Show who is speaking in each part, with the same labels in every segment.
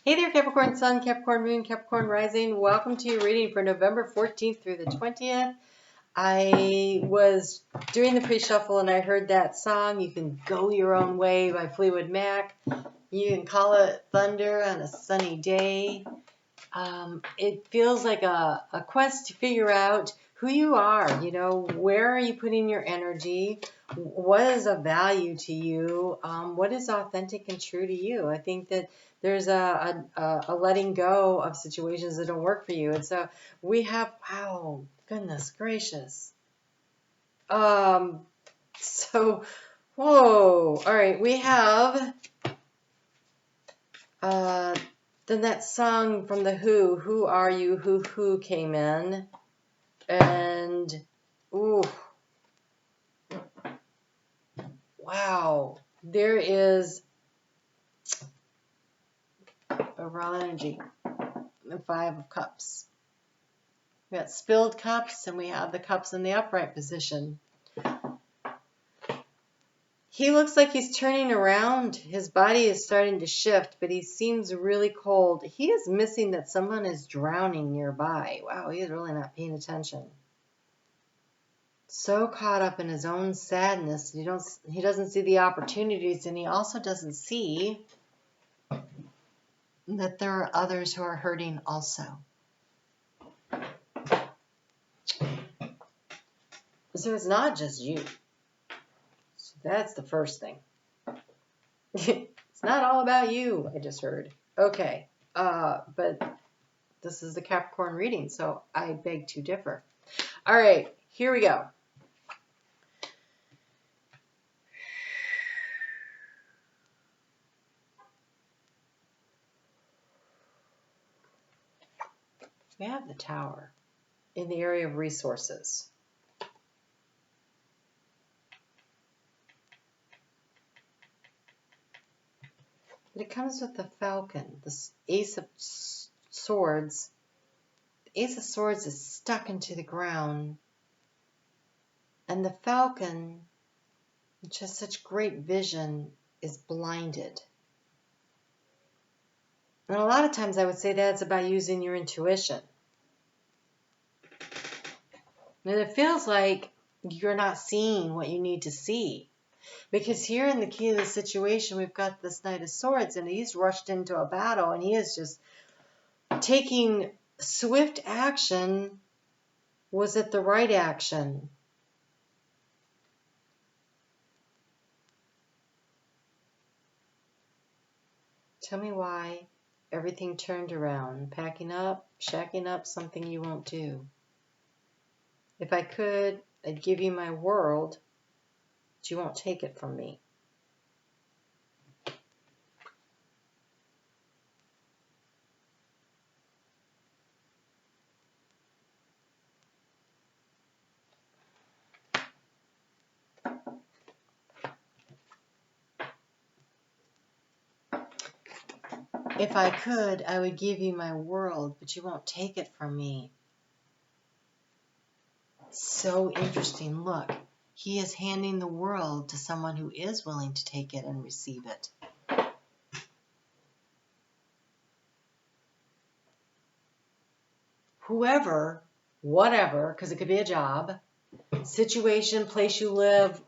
Speaker 1: Hey there, Capricorn Sun, Capricorn Moon, Capricorn Rising. Welcome to your reading for November 14th through the 20th. I was doing the pre-shuffle and I heard that song, You Can Go Your Own Way by Fleetwood Mac. You can call it thunder on a sunny day. It feels like a quest to figure out who you are, where are you putting your energy? What is of value to you? What is authentic and true to you? I think that there's a letting go of situations that don't work for you. And so we have, wow, goodness gracious. Whoa, all right, we have, then that song from the Who Are You, Who came in. And, ooh, wow, there is a raw energy, the Five of Cups. We got spilled cups and we have the cups in the upright position. He looks like he's turning around. His body is starting to shift, but he seems really cold. He is missing that someone is drowning nearby. Wow, he is really not paying attention. So caught up in his own sadness, he doesn't see the opportunities, and he also doesn't see that there are others who are hurting also. So it's not just you. So that's the first thing. It's not all about you, I just heard. Okay, but this is the Capricorn reading, so I beg to differ. All right, here we go. We have the Tower in the area of resources. But it comes with the Falcon, the Ace of Swords. The Ace of Swords is stuck into the ground. And the Falcon, which has such great vision, is blinded. And a lot of times I would say that's about using your intuition. And it feels like you're not seeing what you need to see. Because here in the key of the situation, we've got this Knight of Swords, and he's rushed into a battle, and he is just taking swift action. Was it the right action? Tell me why everything turned around. Packing up, shacking up, something you won't do. If I could, I'd give you my world, but you won't take it from me. If I could, I would give you my world, but you won't take it from me. So interesting. Look, he is handing the world to someone who is willing to take it and receive it. Whoever, whatever, because it could be a job, situation, place you live,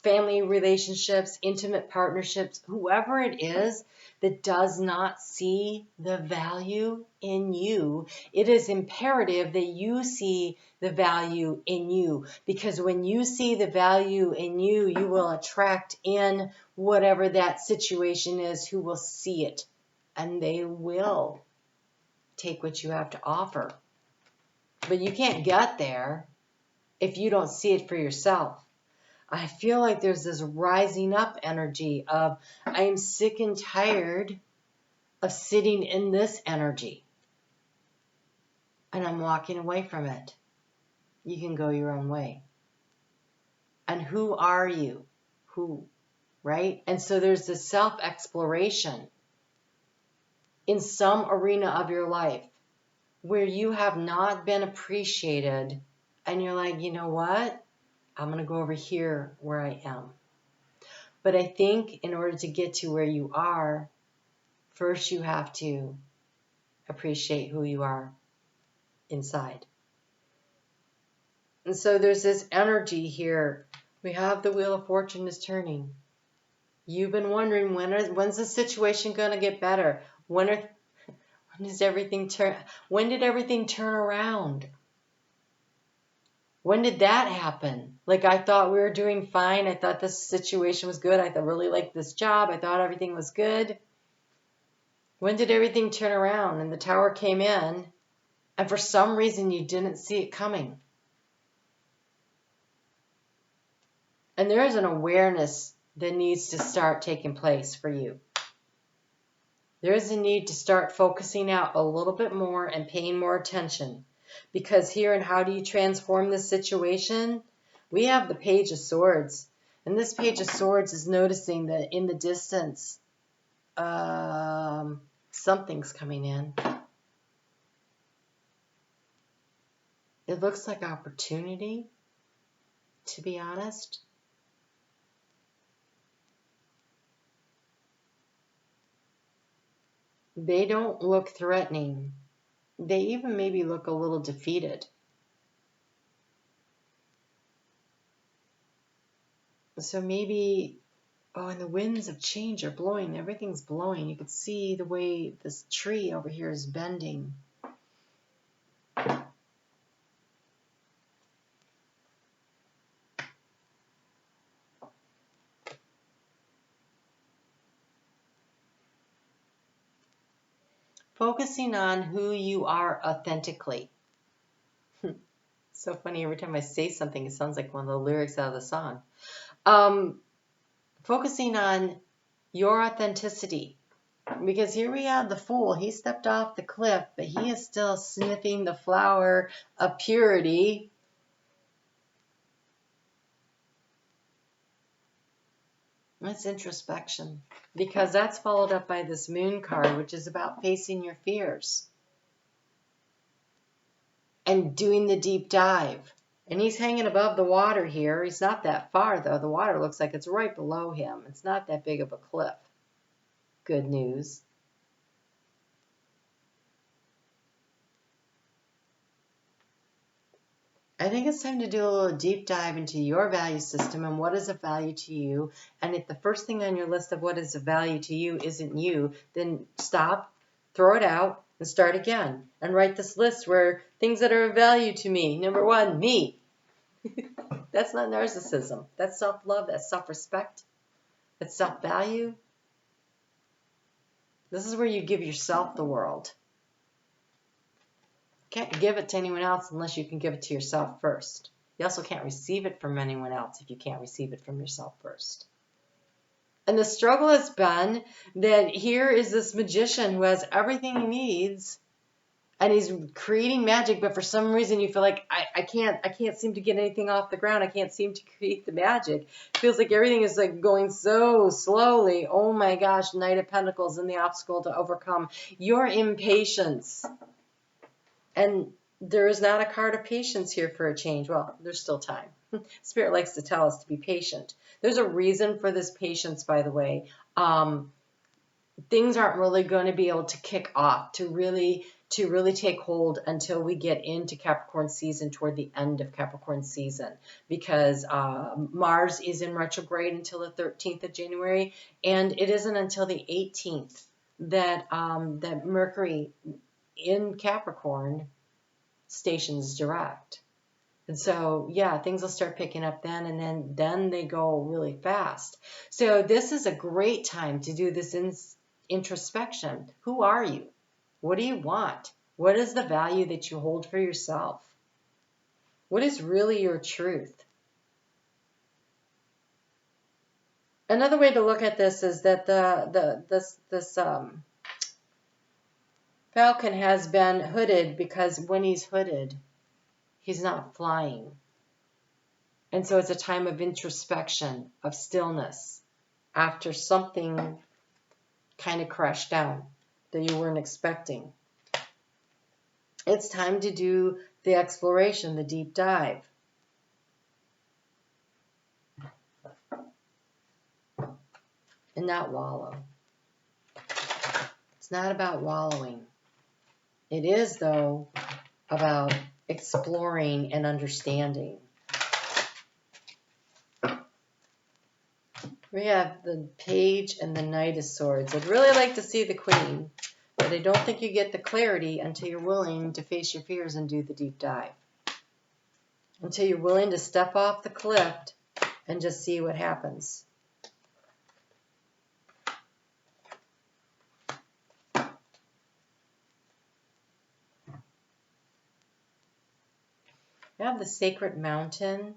Speaker 1: family relationships, intimate partnerships, whoever it is that does not see the value in you, it is imperative that you see the value in you. Because when you see the value in you, you will attract in whatever that situation is who will see it. And they will take what you have to offer. But you can't get there if you don't see it for yourself. I feel like there's this rising up energy of I am sick and tired of sitting in this energy. And I'm walking away from it. You can go your own way. And who are you? Who? Right? And so there's this self-exploration in some arena of your life where you have not been appreciated. And you're like, you know what? I'm going to go over here where I am. But I think in order to get to where you are, first you have to appreciate who you are inside. And so there's this energy here. We have the Wheel of Fortune is turning. You've been wondering, when's the situation going to get better? When did everything turn around? When did that happen? Like, I thought we were doing fine. I thought this situation was good. I really liked this job. I thought everything was good. When did everything turn around? And the Tower came in, and for some reason you didn't see it coming. And there is an awareness that needs to start taking place for you. There is a need to start focusing out a little bit more and paying more attention. Because here in How Do You Transform This Situation, we have the Page of Swords. And this Page of Swords is noticing that in the distance, something's coming in. It looks like opportunity, to be honest. They don't look threatening. They even maybe look a little defeated. So maybe, and the winds of change are blowing. Everything's blowing. You can see the way this tree over here is bending. Focusing on who you are authentically. So funny, every time I say something, it sounds like one of the lyrics out of the song. Focusing on your authenticity. Because here we have the Fool. He stepped off the cliff, but he is still sniffing the flower of purity. That's introspection. Because that's followed up by this Moon card, which is about facing your fears. And doing the deep dive. And he's hanging above the water here. He's not that far, though. The water looks like it's right below him. It's not that big of a cliff. Good news. I think it's time to do a little deep dive into your value system and what is of value to you. And if the first thing on your list of what is of value to you isn't you, then stop, throw it out, and start again. And write this list where things that are of value to me. Number 1, me. That's not narcissism. That's self-love. That's self-respect. That's self-value. This is where you give yourself the world. Can't give it to anyone else unless you can give it to yourself first. You also can't receive it from anyone else if you can't receive it from yourself first. And the struggle has been that here is this magician who has everything he needs, and he's creating magic, but for some reason you feel like I can't seem to get anything off the ground. I can't seem to create the magic. It feels like everything is like going so slowly. Oh my gosh, Knight of Pentacles and the obstacle to overcome your impatience. And there is not a card of patience here for a change. Well, there's still time. Spirit likes to tell us to be patient. There's a reason for this patience, by the way. Things aren't really going to be able to kick off, to really take hold until we get into Capricorn season, toward the end of Capricorn season, because Mars is in retrograde until the 13th of January, and it isn't until the 18th that that Mercury in Capricorn stations direct. And so, yeah, things will start picking up then, and then they go really fast. So this is a great time to do this introspection. Who are you? What do you want? What is the value that you hold for yourself? What is really your truth? Another way to look at this is that this Falcon has been hooded, because when he's hooded, he's not flying. And so it's a time of introspection, of stillness, after something kind of crashed down that you weren't expecting. It's time to do the exploration, the deep dive. And not wallow. It's not about wallowing. It is, though, about exploring and understanding. We have the Page and the Knight of Swords. I'd really like to see the Queen, but I don't think you get the clarity until you're willing to face your fears and do the deep dive. Until you're willing to step off the cliff and just see what happens. We have the Sacred Mountain.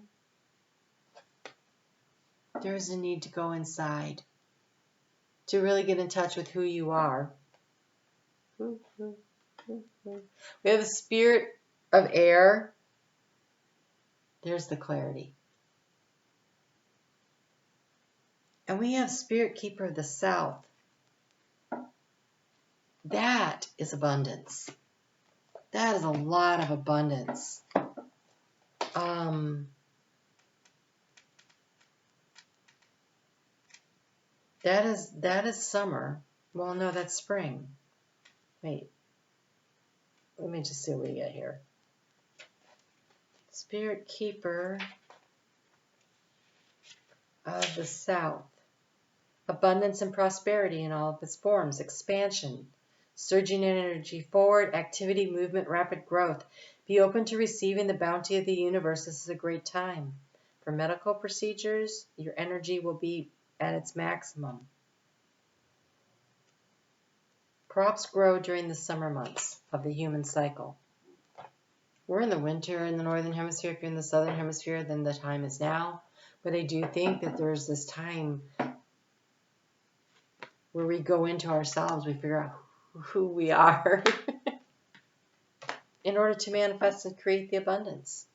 Speaker 1: There's a need to go inside, to really get in touch with who you are. We have the Spirit of Air. There's the clarity. And we have Spirit Keeper of the South. That is abundance. That is a lot of abundance. That is summer. Well, no, that's spring. Wait. Let me just see what we get here. Spirit Keeper of the South. Abundance and prosperity in all of its forms. Expansion. Surging energy forward. Activity, movement, rapid growth. Be open to receiving the bounty of the universe. This is a great time. For medical procedures, your energy will be at its maximum. Crops grow during the summer months of the human cycle. We're in the winter in the northern hemisphere. If you're in the southern hemisphere, then the time is now. But I do think that there's this time where we go into ourselves, we figure out who we are in order to manifest and create the abundance.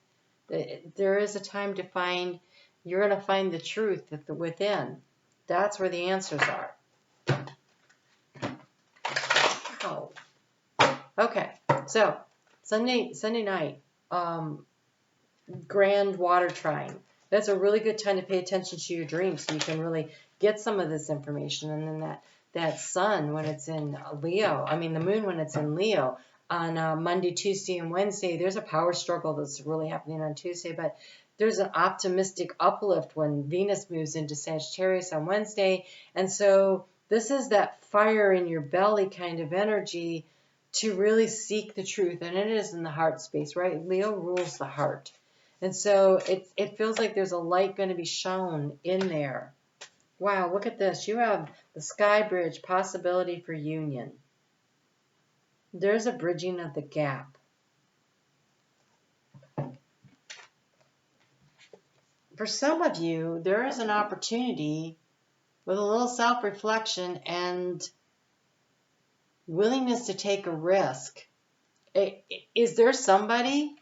Speaker 1: There is a time to find, you're going to find the truth within. That's where the answers are. Wow. Okay, so Sunday night, grand water trine. That's a really good time to pay attention to your dreams so you can really get some of this information. And then that sun when it's in Leo, the moon when it's in Leo, on Monday, Tuesday, and Wednesday, there's a power struggle that's really happening on Tuesday, but there's an optimistic uplift when Venus moves into Sagittarius on Wednesday. And so this is that fire in your belly kind of energy to really seek the truth. And it is in the heart space, right? Leo rules the heart. And so it feels like there's a light going to be shown in there. Wow, look at this. You have the Sky Bridge, possibility for union. There's a bridging of the gap. For some of you, there is an opportunity with a little self-reflection and willingness to take a risk. Is there somebody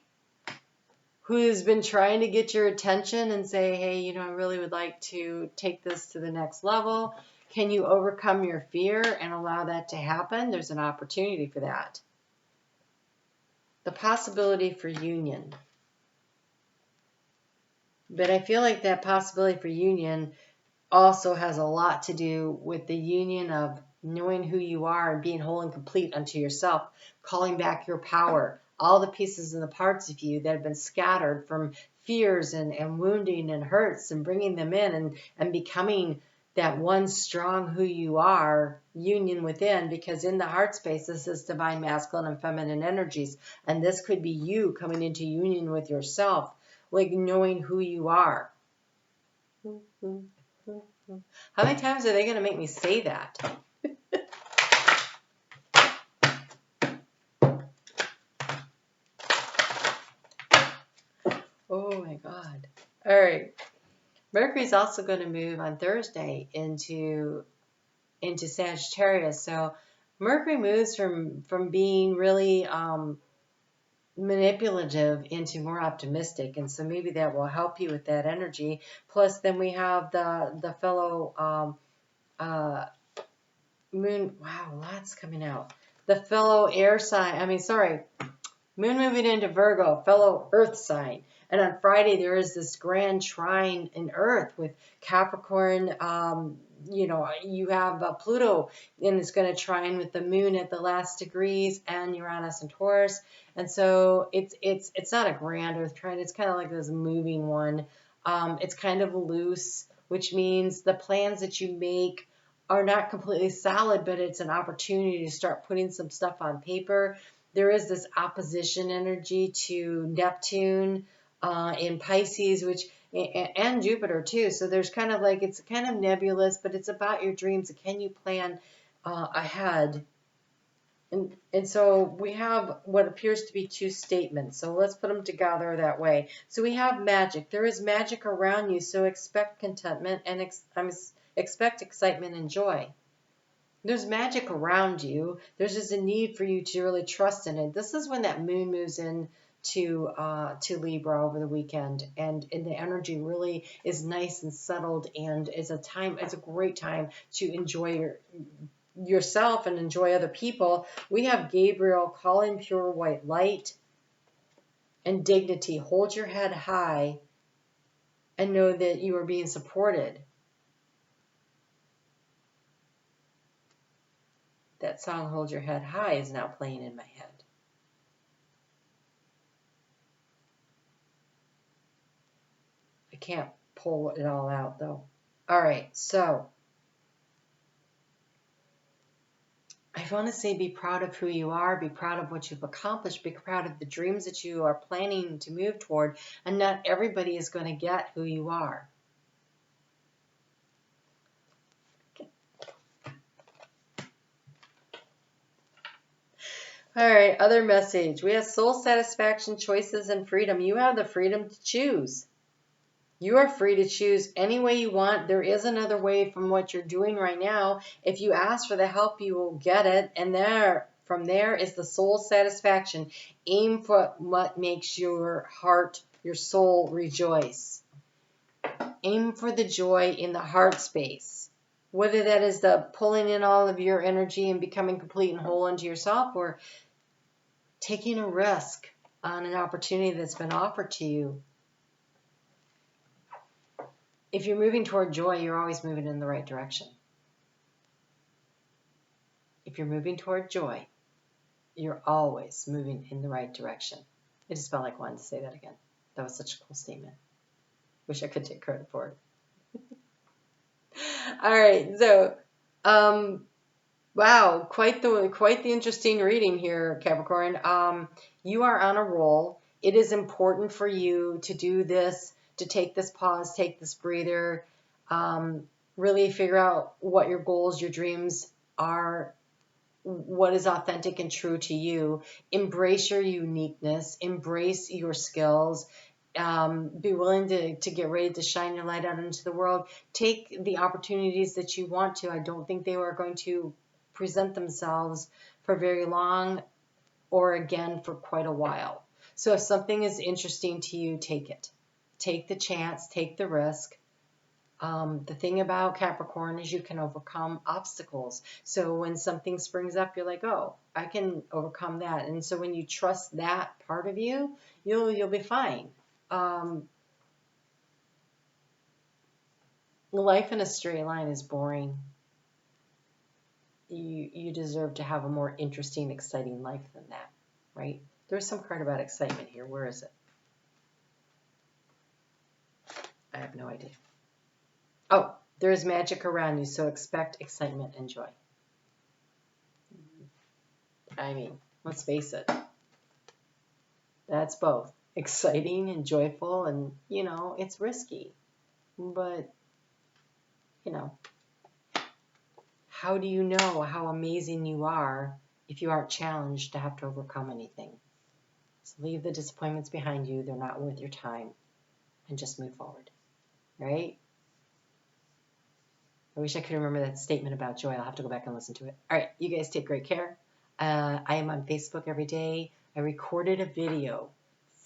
Speaker 1: who's been trying to get your attention and say, hey, I really would like to take this to the next level? Can you overcome your fear and allow that to happen? There's an opportunity for that. The possibility for union. But I feel like that possibility for union also has a lot to do with the union of knowing who you are and being whole and complete unto yourself, calling back your power, all the pieces and the parts of you that have been scattered from fears and wounding and hurts, and bringing them in and becoming that one strong who you are, union within, because in the heart space, this is divine masculine and feminine energies. And this could be you coming into union with yourself, like knowing who you are. How many times are they going to make me say that? Oh my God. All right. Mercury's also going to move on Thursday into Sagittarius. So Mercury moves from being really manipulative into more optimistic, and so maybe that will help you with that energy. Plus, then we have the fellow moon. Wow, lots coming out. The fellow air sign. Moon moving into Virgo, fellow earth sign. And on Friday, there is this grand trine in Earth with Capricorn you know, you have Pluto, and it's going to trine with the moon at the last degrees, and Uranus and Taurus. And so it's not a grand Earth trine. It's kind of like this moving one. It's kind of loose, which means the plans that you make are not completely solid, but it's an opportunity to start putting some stuff on paper. There is this opposition energy to Neptune in Pisces, which and Jupiter too. So there's kind of like, it's kind of nebulous, but it's about your dreams. Can you plan ahead? And so we have what appears to be two statements. So let's put them together that way. So we have magic. There is magic around you. So expect contentment and expect excitement and joy. There's magic around you. There's just a need for you to really trust in it. This is when that moon moves in to Libra over the weekend, and the energy really is nice and settled, and it's a great time to enjoy yourself and enjoy other people. We have Gabriel calling pure white light and dignity. Hold your head high and know that you are being supported. That song, Hold Your Head High, is now playing in my head. I can't pull it all out, though. All right, so I want to say be proud of who you are, be proud of what you've accomplished, be proud of the dreams that you are planning to move toward, and not everybody is going to get who you are. All right, other message. We have soul satisfaction, choices, and freedom. You have the freedom to choose. You are free to choose any way you want. There is another way from what you're doing right now. If you ask for the help, you will get it. And from there is the soul satisfaction. Aim for what makes your heart, your soul rejoice. Aim for the joy in the heart space. Whether that is the pulling in all of your energy and becoming complete and whole unto yourself, or taking a risk on an opportunity that's been offered to you. If you're moving toward joy, you're always moving in the right direction. If you're moving toward joy, you're always moving in the right direction. I just felt like wanting to say that again. That was such a cool statement. Wish I could take credit for it. All right, so wow, quite the interesting reading here, Capricorn. You are on a roll. It is important for you to do this, to take this pause, take this breather, really figure out what your goals, your dreams are, what is authentic and true to you. Embrace your uniqueness, embrace your skills, be willing to get ready to shine your light out into the world. Take the opportunities that you want to. I don't think they are going to present themselves for very long, or again for quite a while. So if something is interesting to you, take it. Take the chance, take the risk. The thing about Capricorn is you can overcome obstacles. So when something springs up, you're like, oh, I can overcome that. And so when you trust that part of you, you'll be fine. Life in a straight line is boring. You deserve to have a more interesting, exciting life than that, right? There's some card about excitement here. Where is it? I have no idea. Oh, there is magic around you, so expect excitement and joy. I mean, let's face it. That's both exciting and joyful, and, you know, it's risky. But, you know, how do you know how amazing you are if you aren't challenged to have to overcome anything? So leave the disappointments behind you. They're not worth your time. And just move forward, right? I wish I could remember that statement about joy. I'll have to go back and listen to it. All right, you guys take great care. I am on Facebook every day. I recorded a video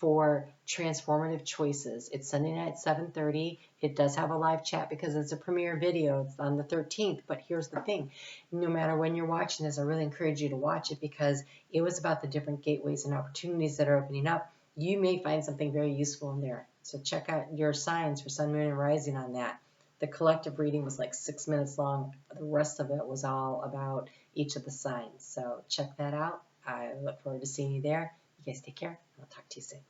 Speaker 1: for Transformative Choices. It's Sunday night at 7:30. It does have a live chat because it's a premiere video. It's on the 13th. But here's the thing. No matter when you're watching this, I really encourage you to watch it because it was about the different gateways and opportunities that are opening up. You may find something very useful in there. So check out your signs for Sun, Moon, and Rising on that. The collective reading was like 6 minutes long. The rest of it was all about each of the signs. So check that out. I look forward to seeing you there. You guys take care. I'll talk to you soon.